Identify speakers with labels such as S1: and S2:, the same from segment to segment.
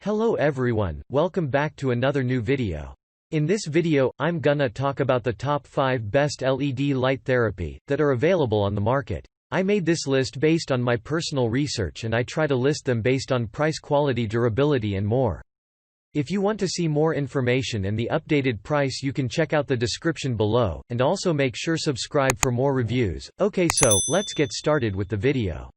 S1: Hello everyone, welcome back to another new video. In this video, I'm gonna talk about the top 5 best LED light therapy that are available on the market. I made this list based on my personal research and I try to list them based on price, quality, durability and more. If you want to see more information and the updated price, you can check out the description below, and also make sure subscribe for more reviews. Okay, so let's get started with the video.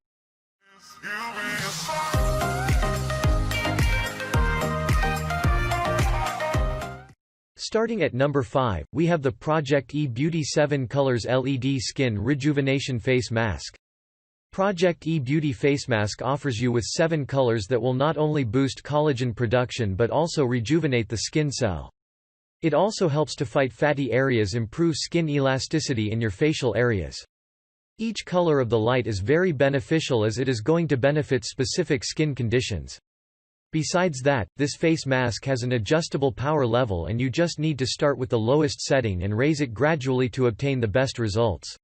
S1: Starting at number 5, we have the Project E Beauty 7 Colors LED Skin Rejuvenation Face Mask. Project E Beauty Face Mask offers you with 7 colors that will not only boost collagen production but also rejuvenate the skin cell. It also helps to fight fatty areas, improve skin elasticity in your facial areas. Each color of the light is very beneficial as it is going to benefit specific skin conditions. Besides that, this face mask has an adjustable power level and you just need to start with the lowest setting and raise it gradually to obtain the best results.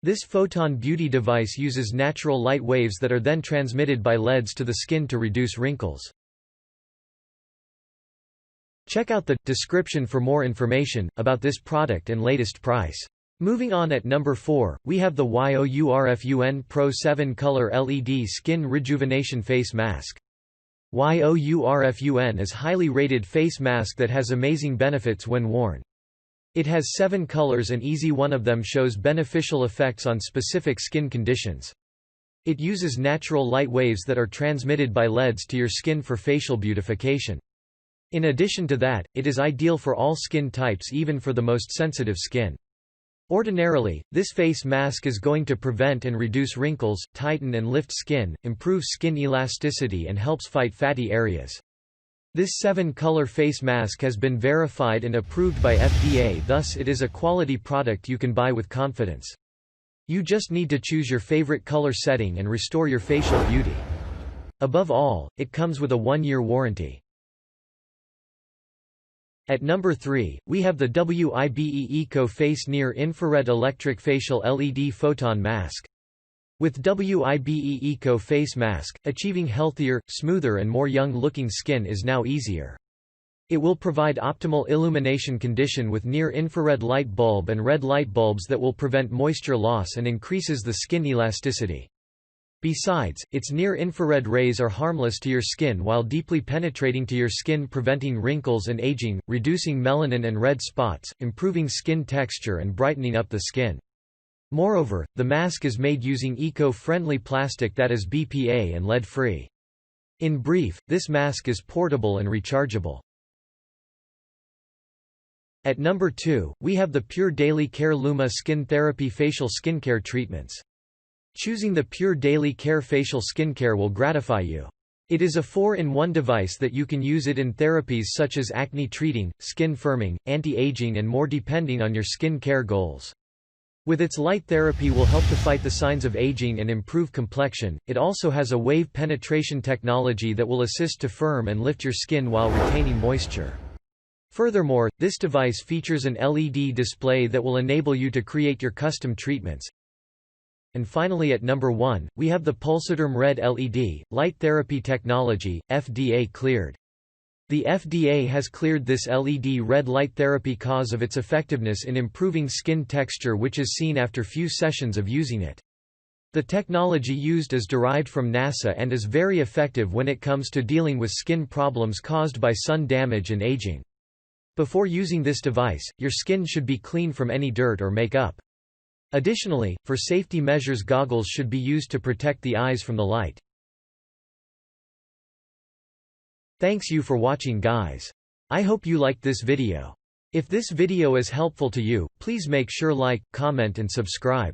S1: This Photon beauty device uses natural light waves that are then transmitted by LEDs to the skin to reduce wrinkles. Check out the description for more information about this product and latest price. Moving on, at number 4, we have the YOURFN Pro 7 Color LED Skin Rejuvenation Face Mask. YOURFN is highly rated face mask that has amazing benefits when worn. It has 7 colors and easy one of them shows beneficial effects on specific skin conditions. It uses natural light waves that are transmitted by LEDs to your skin for facial beautification. In addition to that, it is ideal for all skin types, even for the most sensitive skin. Ordinarily, this face mask is going to prevent and reduce wrinkles, tighten and lift skin, improve skin elasticity and helps fight fatty areas. This 7-color face mask has been verified and approved by FDA, thus it is a quality product you can buy with confidence. You just need to choose your favorite color setting and restore your facial beauty. Above all, it comes with a 1-year warranty. At number 3, we have the WIBE Eco Face Near-Infrared Electric Facial LED Photon Mask. With WIBE Eco Face Mask, achieving healthier, smoother and more young-looking skin is now easier. It will provide optimal illumination condition with near-infrared light bulb and red light bulbs that will prevent moisture loss and increases the skin elasticity. Besides, its near-infrared rays are harmless to your skin while deeply penetrating to your skin, preventing wrinkles and aging, reducing melanin and red spots, improving skin texture and brightening up the skin. Moreover, the mask is made using eco-friendly plastic that is BPA and lead-free. In brief, this mask is portable and rechargeable. At number 2, we have the Pure Daily Care Luma Skin Therapy Facial Skincare Treatments. Choosing the Pure Daily Care Facial Skincare will gratify you. It is a 4-in-1 device that you can use it in therapies such as acne treating, skin firming, anti-aging and more depending on your skin care goals. With its light therapy will help to fight the signs of aging and improve complexion. It also has a wave penetration technology that will assist to firm and lift your skin while retaining moisture. Furthermore, this device features an LED display that will enable you to create your custom treatments. And finally, at number 1, we have the Pulsaderm Red LED, Light Therapy Technology, FDA cleared. The FDA has cleared this LED red light therapy cause of its effectiveness in improving skin texture, which is seen after few sessions of using it. The technology used is derived from NASA and is very effective when it comes to dealing with skin problems caused by sun damage and aging. Before using this device, your skin should be clean from any dirt or makeup. Additionally, for safety measures, goggles should be used to protect the eyes from the light. Thanks you for watching, guys. I hope you liked this video. If this video is helpful to you, please make sure like, comment and subscribe.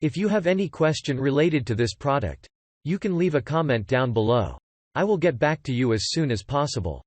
S1: If you have any question related to this product, you can leave a comment down below. I will get back to you as soon as possible.